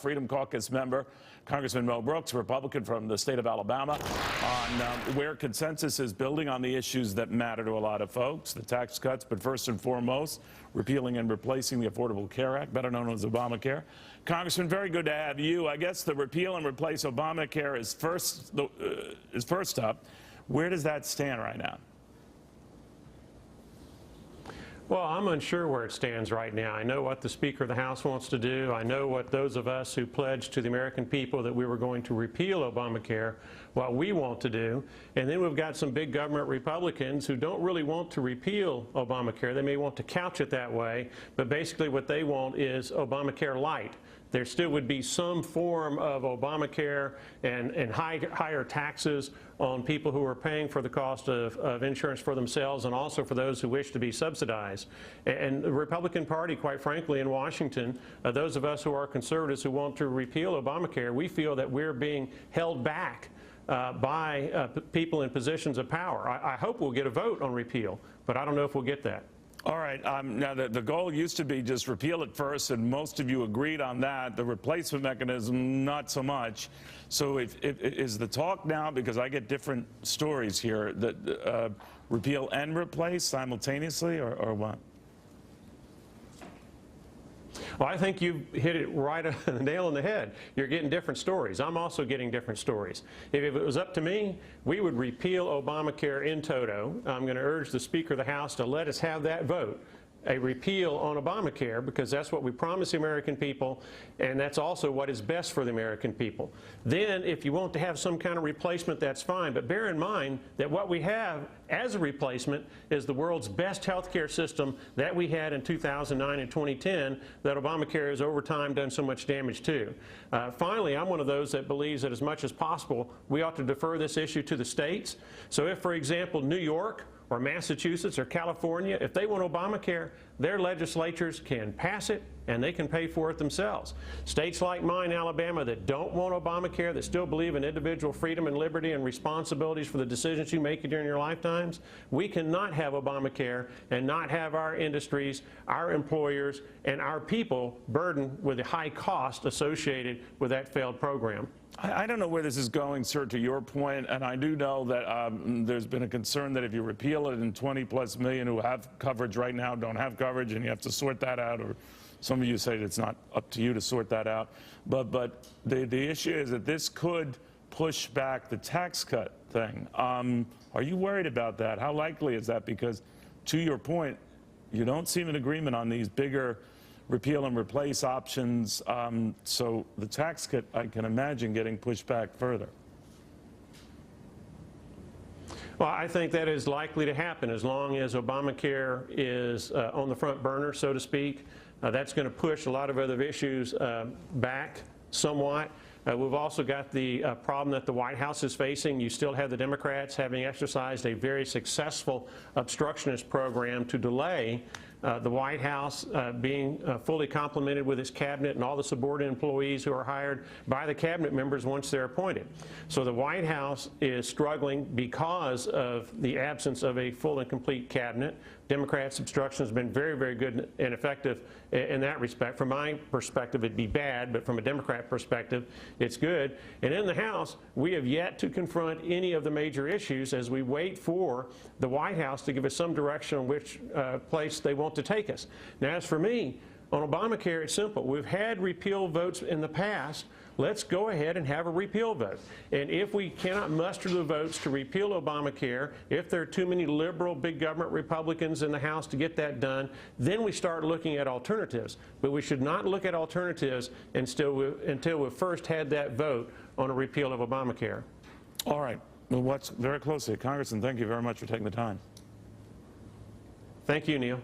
Freedom Caucus member, Congressman Mo Brooks, Republican from the state of Alabama, on where consensus is building on the issues that matter to a lot of folks, the tax cuts, but first and foremost, repealing and replacing the Affordable Care Act, better known as ObamaCare. Congressman, very good to have you. I guess the repeal and replace ObamaCare is first up. Where does that stand right now? Well, I'm unsure where it stands right now. I know what the Speaker of the House wants to do. I know what those of us who pledged to the American people that we were going to repeal Obamacare, what we want to do. And then we've got some big government Republicans who don't really want to repeal Obamacare. They may want to couch it that way, but basically what they want is Obamacare light. There still would be some form of Obamacare and higher taxes on people who are paying for the cost of insurance for themselves and also for those who wish to be subsidized. And the Republican Party, quite frankly, in Washington, those of us who are conservatives who want to repeal Obamacare, we feel that we're being held back by people in positions of power. I hope we'll get a vote on repeal, but I don't know if we'll get that. All right. Now, the goal used to be just repeal it first, and most of you agreed on that. The replacement mechanism, not so much. So is the talk now, because I get different stories here, that repeal and replace simultaneously, or what? Well, I think you hit it right on the nail on the head. You're getting different stories. I'm also getting different stories. If it was up to me, we would repeal Obamacare in toto. I'm going to urge the Speaker of the House to let us have that vote, a repeal on Obamacare, because that's what we promised the American people, and that's also what is best for the American people. Then, if you want to have some kind of replacement, that's fine, but bear in mind that what we have as a replacement is the world's best health care system that we had in 2009 and 2010 that Obamacare has over time done so much damage to. Finally, I'm one of those that believes that as much as possible, we ought to defer this issue to the states. So if, for example, New York or Massachusetts or California, if they want Obamacare, their legislatures can pass it and they can pay for it themselves. States like mine, Alabama, that don't want Obamacare, that still believe in individual freedom and liberty and responsibilities for the decisions you make during your lifetimes, we cannot have Obamacare and not have our industries, our employers, and our people burdened with the high cost associated with that failed program. I don't know where this is going, sir, to your point, and I do know that there's been a concern that if you repeal it and 20+ million who have coverage right now don't have coverage, and you have to sort that out, or some of you say it's not up to you to sort that out. But the issue is that this could push back the tax cut thing. Are you worried about that? How likely is that? Because to your point, you don't seem in agreement on these bigger repeal and replace options, so the tax cut, I can imagine, getting pushed back further. Well, I think that is likely to happen as long as Obamacare is on the front burner, so to speak. That's going to push a lot of other issues back somewhat. We've also got the problem that the White House is facing. You still have the Democrats having exercised a very successful obstructionist program to delay the White House being fully complemented with its cabinet and all the subordinate employees who are hired by the cabinet members once they're appointed. So the White House is struggling because of the absence of a full and complete cabinet. Democrats' obstruction has been very, very good and effective in that respect. From my perspective, it'd be bad, but from a Democrat perspective, it's good. And in the House, we have yet to confront any of the major issues as we wait for the White House to give us some direction on which place they want to take us. Now, as for me, on Obamacare, it's simple. We've had repeal votes in the past. Let's go ahead and have a repeal vote. And if we cannot muster the votes to repeal Obamacare, if there are too many liberal, big government Republicans in the House to get that done, then we start looking at alternatives. But we should not look at alternatives until we've first had that vote on a repeal of Obamacare. All right. We'll watch very closely. Congressman, thank you very much for taking the time. Thank you, Neil.